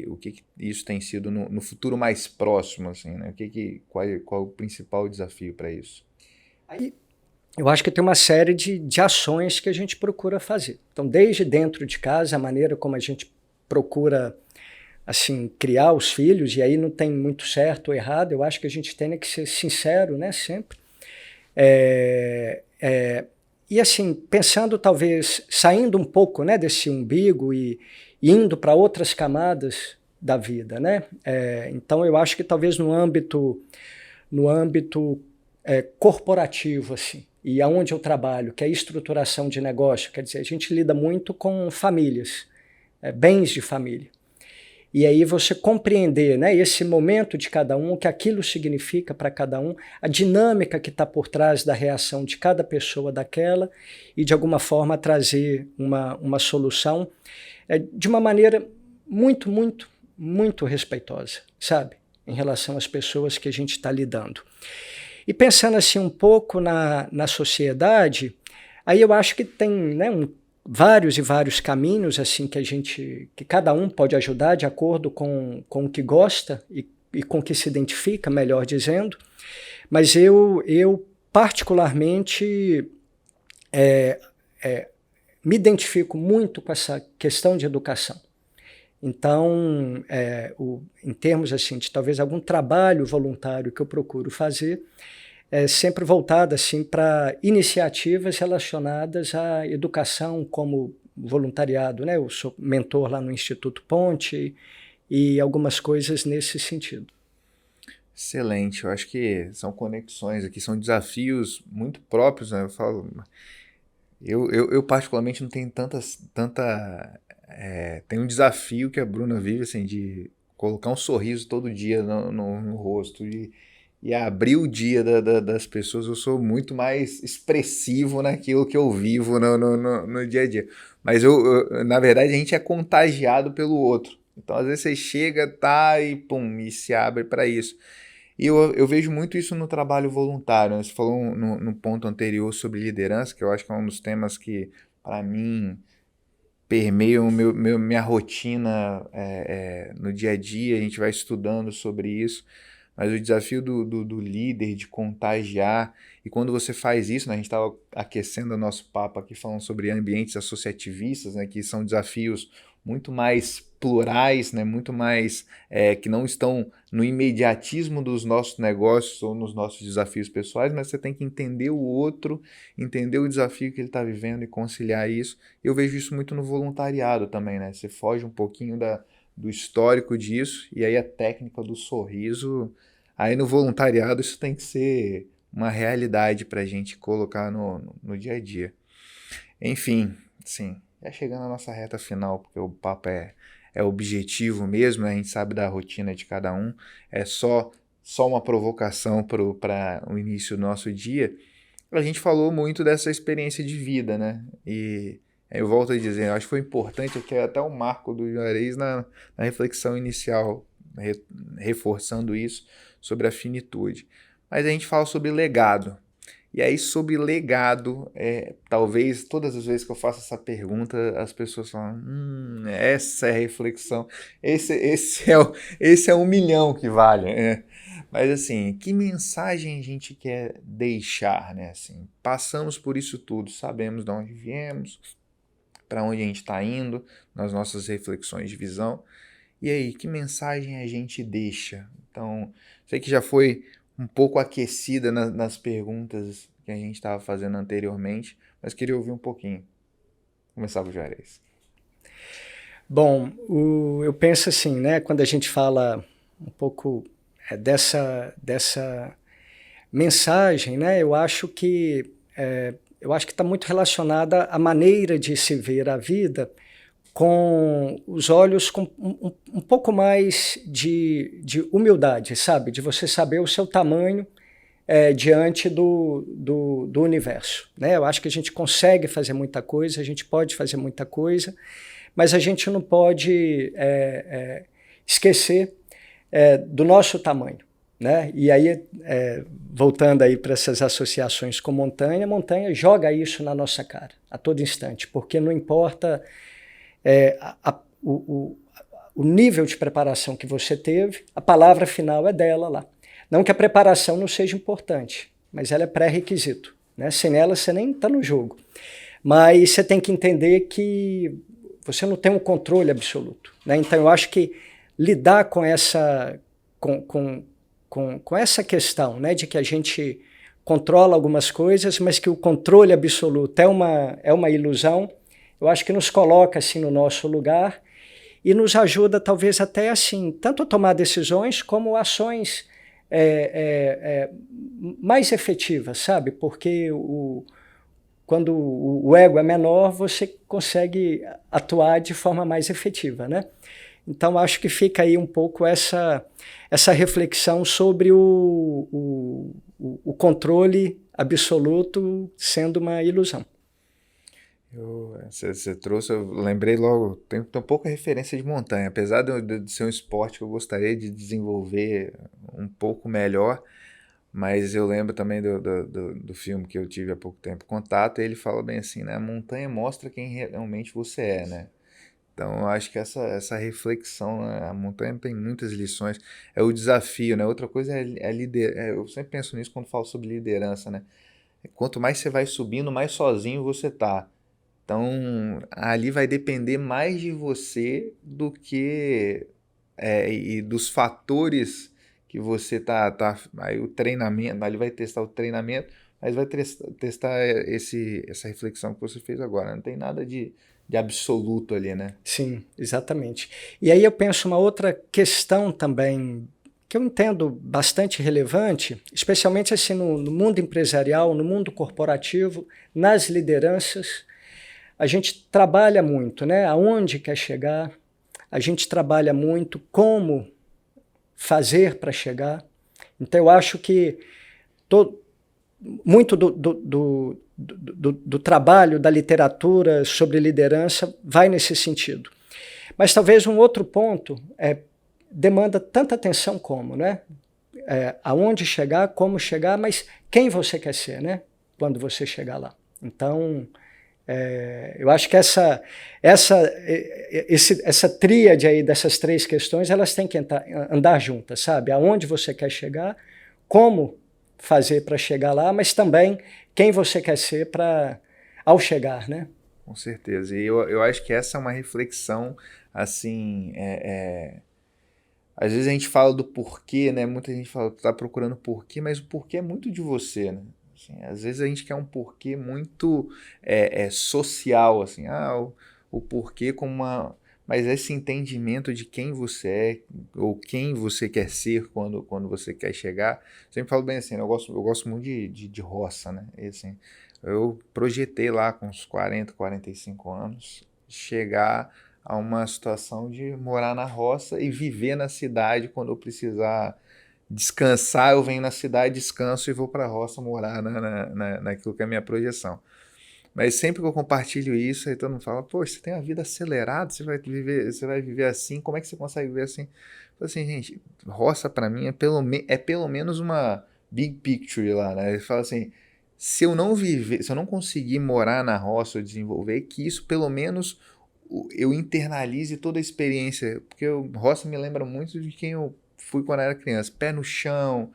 o que isso tem sido no futuro mais próximo, assim, né? Qual o principal desafio para isso? Aí, eu acho que tem uma série de ações que a gente procura fazer. Então, desde dentro de casa, a maneira como a gente procura, assim, criar os filhos, e aí não tem muito certo ou errado, eu acho que a gente tem que ser sincero, né, sempre. E assim, pensando talvez, saindo um pouco, né, desse umbigo e indo para outras camadas da vida, né? Então eu acho que talvez no âmbito corporativo, assim, e aonde eu trabalho, que é a estruturação de negócio, quer dizer, a gente lida muito com famílias, bens de família. E aí você compreender, né, esse momento de cada um, o que aquilo significa para cada um, a dinâmica que está por trás da reação de cada pessoa daquela e, de alguma forma, trazer uma solução de uma maneira muito, muito, muito respeitosa, sabe? Em relação às pessoas que a gente está lidando. E pensando assim um pouco na sociedade, aí eu acho que tem, né, vários e vários caminhos assim que cada um pode ajudar de acordo com o que gosta e com o que se identifica, melhor dizendo. Mas eu particularmente me identifico muito com essa questão de educação. Então, em termos assim, de talvez algum trabalho voluntário que eu procuro fazer, sempre voltada assim, para iniciativas relacionadas à educação como voluntariado, né? Eu sou mentor lá no Instituto Ponte e algumas coisas nesse sentido. Excelente, eu acho que são conexões aqui, são desafios muito próprios, né? Eu particularmente não tenho tem um desafio que a Bruna vive, assim, de colocar um sorriso todo dia no rosto e abrir o dia das pessoas. Eu sou muito mais expressivo naquilo que eu vivo no dia a dia. Mas na verdade, a gente é contagiado pelo outro. Então, às vezes você chega, tá, e pum, e se abre para isso. E eu vejo muito isso no trabalho voluntário. Você falou no ponto anterior sobre liderança, que eu acho que é um dos temas que, para mim, permeiam minha rotina no dia a dia. A gente vai estudando sobre isso. Mas o desafio do líder, de contagiar, e quando você faz isso, né, a gente estava aquecendo o nosso papo aqui falando sobre ambientes associativistas, né, que são desafios muito mais plurais, né, muito mais que não estão no imediatismo dos nossos negócios ou nos nossos desafios pessoais, mas você tem que entender o outro, entender o desafio que ele está vivendo e conciliar isso. Eu vejo isso muito no voluntariado também, né? Você foge um pouquinho do histórico disso, e aí a técnica do sorriso, aí no voluntariado isso tem que ser uma realidade para a gente colocar no dia a dia. Enfim, sim, já chegando à nossa reta final, porque o papo é objetivo mesmo, né? A gente sabe da rotina de cada um, é só uma provocação para o início do nosso dia. A gente falou muito dessa experiência de vida, né? E eu volto a dizer, acho que foi importante aqui até o marco do Juarez na reflexão inicial, reforçando isso sobre a finitude. Mas a gente fala sobre legado. E aí, sobre legado, talvez todas as vezes que eu faço essa pergunta, as pessoas falam, essa é a reflexão, esse é 1 milhão que vale. Mas assim, que mensagem a gente quer deixar, né? Assim, passamos por isso tudo, sabemos de onde viemos, para onde a gente está indo, nas nossas reflexões de visão. E aí, que mensagem a gente deixa? Então, sei que já foi um pouco aquecida nas perguntas que a gente estava fazendo anteriormente, mas queria ouvir um pouquinho. Começar com o Juarez. Bom, eu penso assim, né, quando a gente fala um pouco dessa mensagem, né, eu acho que eu acho que está muito relacionada à maneira de se ver a vida com os olhos com um pouco mais de humildade, sabe? De você saber o seu tamanho diante do universo, né? Eu acho que a gente consegue fazer muita coisa, a gente pode fazer muita coisa, mas a gente não pode esquecer do nosso tamanho, né? E aí, voltando aí para essas associações com montanha, a montanha joga isso na nossa cara a todo instante, porque não importa o nível de preparação que você teve, a palavra final é dela lá. Não que a preparação não seja importante, mas ela é pré-requisito, né? Sem ela você nem está no jogo. Mas você tem que entender que você não tem um controle absoluto, né? Então eu acho que lidar com essa questão, né, de que a gente controla algumas coisas, mas que o controle absoluto é uma ilusão, eu acho que nos coloca assim no nosso lugar e nos ajuda talvez até assim, tanto a tomar decisões como ações mais efetivas, sabe? Porque quando o ego é menor, você consegue atuar de forma mais efetiva, né? Então, acho que fica aí um pouco essa reflexão sobre o controle absoluto sendo uma ilusão. Você trouxe, eu lembrei logo, tem pouca referência de montanha, apesar de ser um esporte que eu gostaria de desenvolver um pouco melhor, mas eu lembro também do filme que eu tive há pouco tempo, Contato, e ele fala bem assim, né, a montanha mostra quem realmente você é, né? Então eu acho que essa reflexão, né, a montanha tem muitas lições, é o desafio, né? Outra coisa é eu sempre penso nisso quando falo sobre liderança, né? Quanto mais você vai subindo, mais sozinho você tá. Então, ali vai depender mais de você do que e dos fatores que você aí o treinamento, ali vai testar o treinamento, mas vai testar essa reflexão que você fez agora. Não tem nada de absoluto ali, né? Sim, exatamente. E aí eu penso uma outra questão também que eu entendo bastante relevante, especialmente assim no mundo empresarial, no mundo corporativo, nas lideranças. A gente trabalha muito, né? Aonde quer chegar, a gente trabalha muito como fazer para chegar. Então, eu acho que muito do trabalho da literatura sobre liderança vai nesse sentido. Mas talvez um outro ponto demanda tanta atenção como, né? Aonde chegar, como chegar, mas quem você quer ser, né? Quando você chegar lá. Então, eu acho que essa tríade aí dessas três questões, elas têm que andar juntas, sabe? Aonde você quer chegar, como fazer para chegar lá, mas também quem você quer ser ao chegar, né? Com certeza. E eu acho que essa é uma reflexão, assim, às vezes a gente fala do porquê, né? Muita gente fala, tá procurando porquê, mas o porquê é muito de você, né? Assim, às vezes a gente quer um porquê muito social, assim, o porquê como uma... Mas esse entendimento de quem você é, ou quem você quer ser quando você quer chegar, sempre falo bem assim, eu gosto muito de roça, né? E, assim, eu projetei lá com uns 40, 45 anos, chegar a uma situação de morar na roça e viver na cidade quando eu precisar descansar, eu venho na cidade, descanso e vou para a roça morar naquilo que é a minha projeção. Mas sempre que eu compartilho isso, aí todo mundo fala, pô, você tem a vida acelerada, você vai viver assim, como é que você consegue viver assim? Eu falo assim, gente, roça para mim é pelo menos uma big picture lá, né? Ele fala assim, se eu não conseguir morar na roça ou desenvolver, que isso pelo menos eu internalize toda a experiência, porque roça me lembra muito de quem eu fui quando era criança, pé no chão,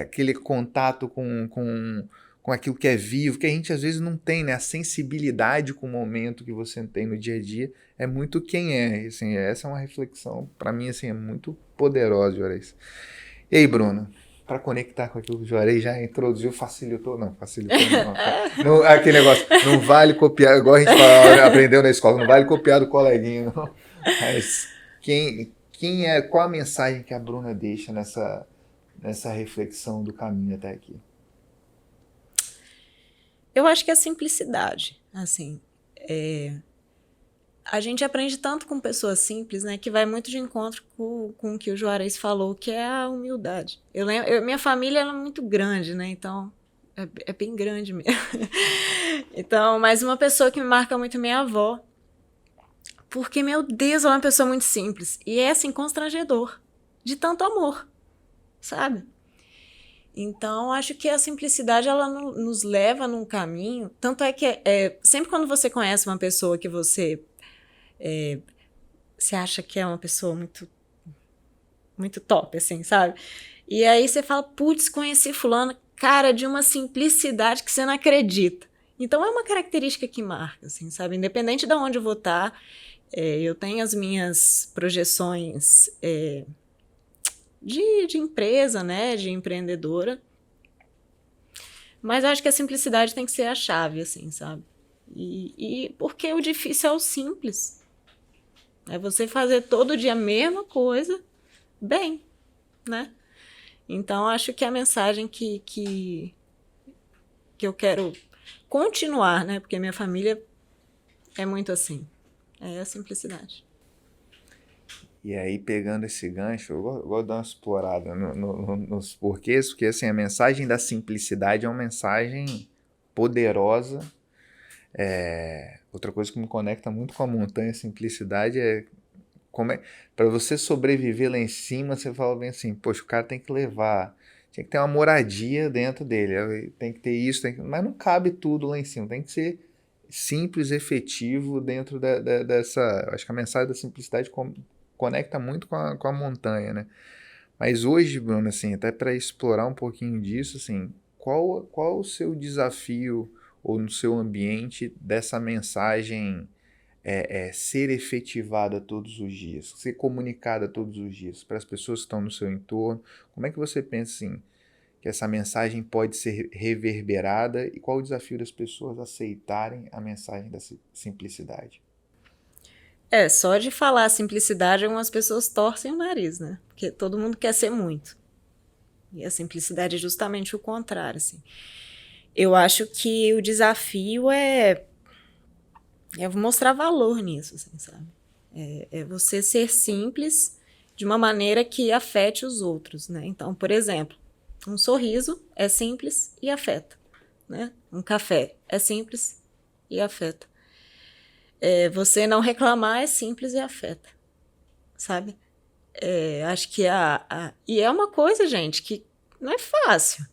aquele contato com aquilo que é vivo, que a gente às vezes não tem, né? A sensibilidade com o momento que você tem no dia a dia é muito quem é. Assim, essa é uma reflexão, para mim, assim, é muito poderosa, Juarez. E aí, Bruno? Para conectar com aquilo que o Juarez já introduziu, facilitou não. Não, aquele negócio, não vale copiar, igual a gente aprendeu na escola, não vale copiar do coleguinha, não. Mas qual a mensagem que a Bruna deixa nessa reflexão do caminho até aqui? Eu acho que é a simplicidade, assim. A gente aprende tanto com pessoas simples, né, que vai muito de encontro com o que o Juarez falou, que é a humildade. Minha família ela é muito grande, né, então é bem grande mesmo. Então, mas uma pessoa que me marca muito é minha avó, porque, meu Deus, ela é uma pessoa muito simples. E é, assim, constrangedor, de tanto amor, sabe? Então, acho que a simplicidade, ela nos leva num caminho. Tanto é que, sempre quando você conhece uma pessoa que você acha que é uma pessoa muito, muito top, assim, sabe? E aí você fala, putz, conheci fulano, cara, de uma simplicidade que você não acredita. Então, é uma característica que marca, assim, sabe? Independente de onde eu vou estar, eu tenho as minhas projeções de empresa, né, de empreendedora, mas eu acho que a simplicidade tem que ser a chave, assim, sabe? E porque o difícil é o simples. É você fazer todo dia a mesma coisa bem, né? Então, acho que a mensagem que eu quero continuar, né, porque minha família é muito assim, é a simplicidade. E aí, pegando esse gancho, eu gosto de dar uma explorada nos porquês, porque assim, a mensagem da simplicidade é uma mensagem poderosa. Outra coisa que me conecta muito com a montanha, a simplicidade, para você sobreviver lá em cima, você fala bem assim, poxa, o cara tem que ter uma moradia dentro dele, tem que ter isso, mas não cabe tudo lá em cima, tem que ser simples, efetivo dentro dessa. Acho que a mensagem da simplicidade conecta muito com a montanha, né? Mas hoje, Bruno, assim, até para explorar um pouquinho disso, assim, qual o seu desafio ou no seu ambiente dessa mensagem ser efetivada todos os dias, ser comunicada todos os dias para as pessoas que estão no seu entorno? Como é que você pensa assim, que essa mensagem pode ser reverberada e qual o desafio das pessoas aceitarem a mensagem da simplicidade? Só de falar simplicidade, algumas pessoas torcem o nariz, né? Porque todo mundo quer ser muito. E a simplicidade é justamente o contrário, assim. Eu acho que o desafio é mostrar valor nisso, assim, sabe? É você ser simples de uma maneira que afete os outros, né? Então, por exemplo, um sorriso é simples e afeta, né? Um café é simples e afeta. Você não reclamar é simples e afeta, sabe? Acho que e é uma coisa, gente, que não é fácil.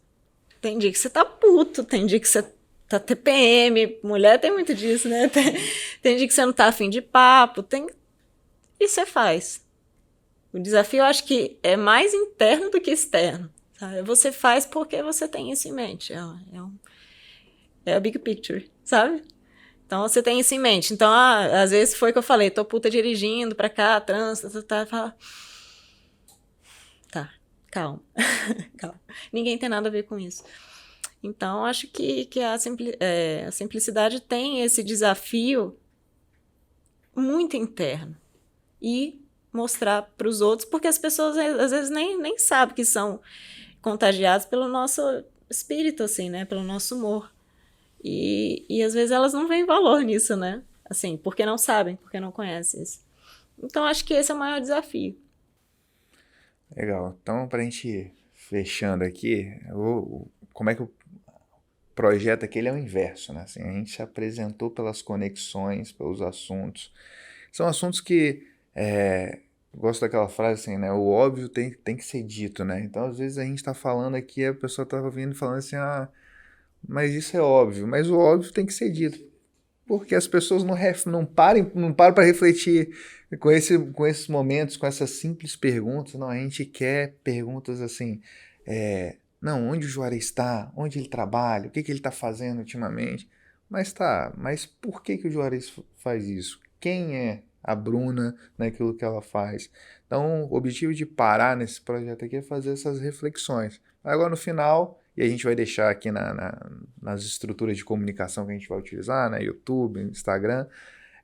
Tem dia que você tá puto, tem dia que você tá TPM, mulher tem muito disso, né? Tem dia que você não tá afim de papo, e você faz. O desafio, eu acho que é mais interno do que externo, sabe? Você faz porque você tem isso em mente, é a big picture, sabe? Então, você tem isso em mente. Então, às vezes foi o que eu falei, tô puta dirigindo pra cá, trânsito, fala, tá, calma, calma. Ninguém tem nada a ver com isso. Então, acho que a simplicidade tem esse desafio muito interno. E mostrar para os outros, porque as pessoas às vezes nem sabem que são contagiadas pelo nosso espírito, assim, né? Pelo nosso humor. E às vezes elas não veem valor nisso, né? Assim, porque não sabem, porque não conhecem isso. Então, acho que esse é o maior desafio. Legal. Então, para a gente ir fechando aqui, como é que o projeto aqui ele é o inverso, né? Assim, a gente se apresentou pelas conexões, pelos assuntos. São assuntos que gosto daquela frase assim, né? O óbvio tem que ser dito, né? Então, às vezes a gente está falando aqui, a pessoa está vindo falando assim, mas isso é óbvio. Mas o óbvio tem que ser dito. Porque as pessoas não param para refletir com esses momentos, com essas simples perguntas. Não, a gente quer perguntas assim, não, onde o Juarez está? Onde ele trabalha? O que ele está fazendo ultimamente? Mas por que o Juarez faz isso? Quem é a Bruna naquilo que ela faz? Então, o objetivo de parar nesse projeto aqui é fazer essas reflexões. Agora, no final, e a gente vai deixar aqui nas estruturas de comunicação que a gente vai utilizar, né? YouTube, Instagram,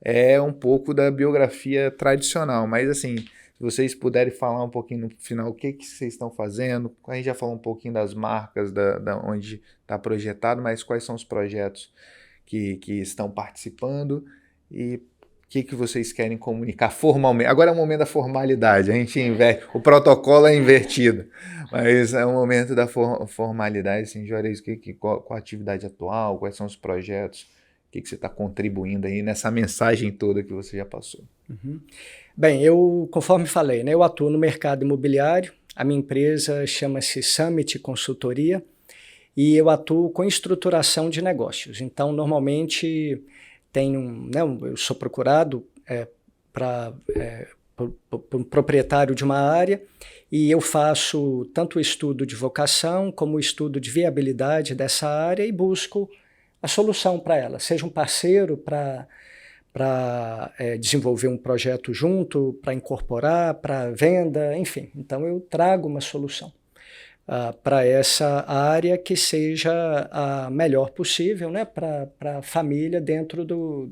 é um pouco da biografia tradicional. Mas, assim, se Se vocês puderem falar um pouquinho no final o que vocês estão fazendo, a gente já falou um pouquinho das marcas, da onde está projetado, mas quais são os projetos que estão participando e o que vocês querem comunicar formalmente. Agora é o momento da formalidade, a gente inverte, o protocolo é invertido, mas é o momento da formalidade, assim, Juarez, qual a atividade atual, quais são os projetos, o que você está contribuindo aí nessa mensagem toda que você já passou. Bem, eu, conforme falei, né, eu atuo no mercado imobiliário, a minha empresa chama-se Summit Consultoria e eu atuo com estruturação de negócios. Então, normalmente, eu sou procurado por um proprietário de uma área e eu faço tanto o estudo de vocação como o estudo de viabilidade dessa área e busco a solução para ela, seja um parceiro para desenvolver um projeto junto, para incorporar, para venda, enfim. Então, eu trago uma solução para essa área que seja a melhor possível, né, para a família dentro do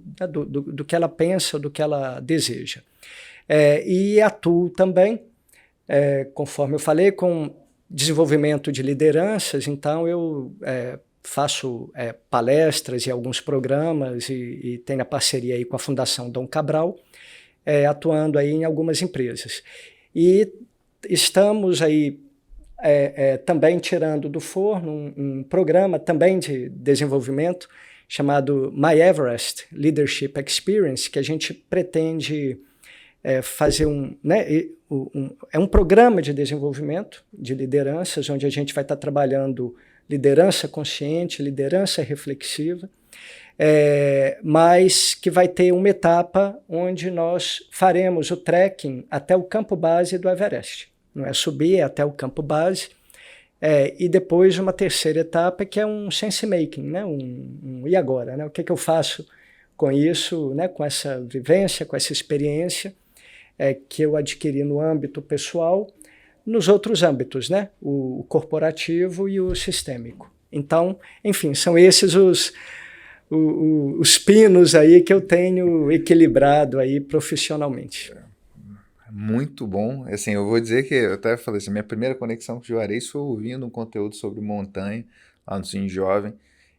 que ela pensa, do que ela deseja. E atuo também, conforme eu falei, com desenvolvimento de lideranças, então eu faço palestras e alguns programas e tenho a parceria aí com a Fundação Dom Cabral, atuando aí em algumas empresas. E estamos aí também tirando do forno um programa também de desenvolvimento chamado My Everest Leadership Experience, que a gente pretende fazer um programa de desenvolvimento de lideranças, onde a gente vai estar trabalhando liderança consciente, liderança reflexiva, mas que vai ter uma etapa onde nós faremos o trekking até o campo base do Everest. Não é subir até o campo base, e depois uma terceira etapa que é um sense-making, né? E agora? Né? O que eu faço com isso, né? Com essa vivência, com essa experiência que eu adquiri no âmbito pessoal, nos outros âmbitos, né? O corporativo e o sistêmico. Então, enfim, são esses os pinos aí que eu tenho equilibrado aí profissionalmente. Muito bom. Assim, eu vou dizer que eu até falei assim, minha primeira conexão com o Juarez foi ouvindo um conteúdo sobre montanha lá no Cine Jovem.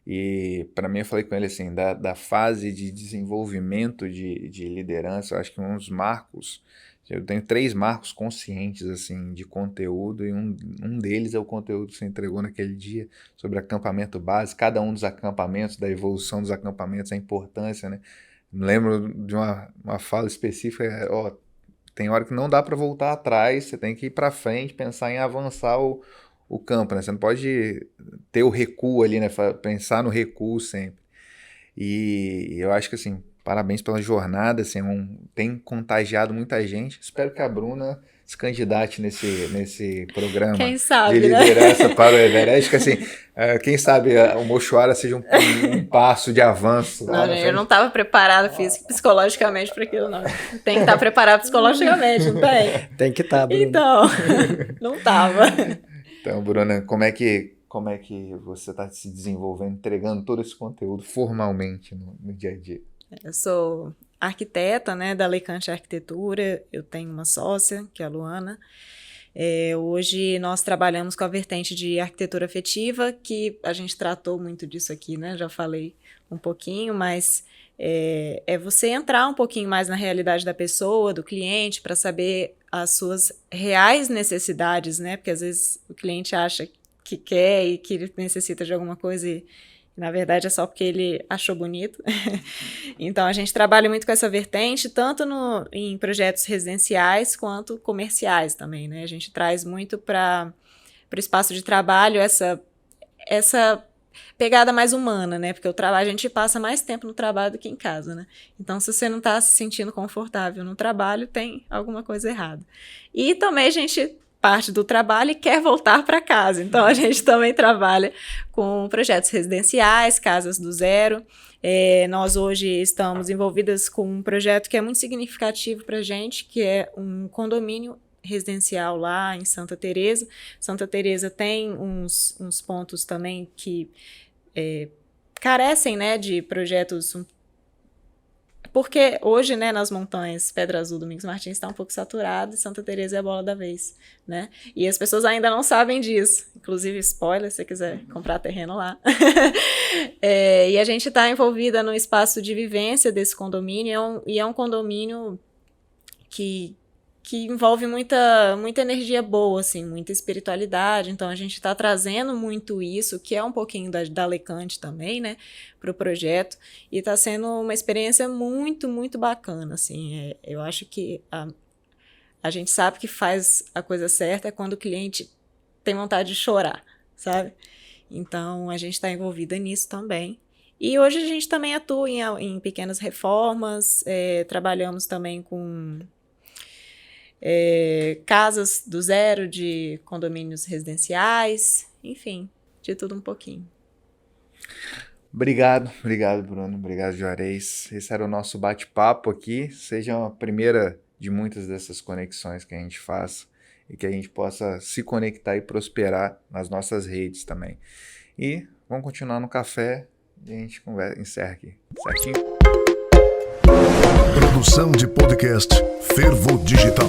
E para mim eu falei com ele assim, da fase de desenvolvimento de liderança, eu acho que um dos marcos, eu tenho 3 marcos conscientes assim de conteúdo e um deles é o conteúdo que você entregou naquele dia sobre acampamento base, cada um dos acampamentos, da evolução dos acampamentos, a importância, né? Me lembro de uma fala específica, tem hora que não dá para voltar atrás, você tem que ir para frente, pensar em avançar o campo, né? Você não pode ter o recuo ali, né? Pensar no recuo sempre. E eu acho que, assim, parabéns pela jornada, assim, tem contagiado muita gente. Espero que a Bruna se candidate nesse programa. Quem sabe, de liderança, né? Para o Everest, que assim, quem sabe o Mochoara seja um passo de avanço. Não, eu não estava preparada psicologicamente para aquilo, não. Tem que estar preparado psicologicamente, não tem? Tem que estar, Bruna. Então, não estava. Então, Bruna, como é que você está se desenvolvendo, entregando todo esse conteúdo formalmente no dia a dia? Eu sou arquiteta, né, da Leicante Arquitetura, eu tenho uma sócia, que é a Luana. Hoje nós trabalhamos com a vertente de arquitetura afetiva, que a gente tratou muito disso aqui, né, já falei um pouquinho, mas é você entrar um pouquinho mais na realidade da pessoa, do cliente, para saber as suas reais necessidades, né, porque às vezes o cliente acha que quer e que necessita de alguma coisa e na verdade é só porque ele achou bonito. Então a gente trabalha muito com essa vertente, tanto em projetos residenciais quanto comerciais também, né? A gente traz muito para o espaço de trabalho essa pegada mais humana, né? Porque a gente passa mais tempo no trabalho do que em casa, né? Então se você não está se sentindo confortável no trabalho, tem alguma coisa errada. E também a gente parte do trabalho e quer voltar para casa. Então, a gente também trabalha com projetos residenciais, casas do zero. Nós hoje estamos envolvidas com um projeto que é muito significativo para a gente, que é um condomínio residencial lá em Santa Teresa. Santa Teresa tem uns pontos também que carecem, né, de projetos Porque hoje, né, nas montanhas, Pedra Azul, Domingos Martins está um pouco saturado e Santa Teresa é a bola da vez, né? E as pessoas ainda não sabem disso. Inclusive, spoiler, se você quiser comprar terreno lá. E a gente está envolvida no espaço de vivência desse condomínio, e é um condomínio que envolve muita energia boa, assim, muita espiritualidade. Então, a gente está trazendo muito isso, que é um pouquinho da Lecante também, né, para o projeto. E está sendo uma experiência muito, muito bacana, assim. Eu acho que a gente sabe que faz a coisa certa é quando o cliente tem vontade de chorar, sabe? Então, a gente está envolvida nisso também. E hoje a gente também atua em pequenas reformas, trabalhamos também com casas do zero, de condomínios residenciais, enfim, de tudo um pouquinho. Obrigado, Bruno, obrigado, Juarez. Esse era o nosso bate-papo aqui, seja a primeira de muitas dessas conexões que a gente faz e que a gente possa se conectar e prosperar nas nossas redes também. E vamos continuar no café e a gente encerra aqui, certinho? Produção de podcast Fervo Digital.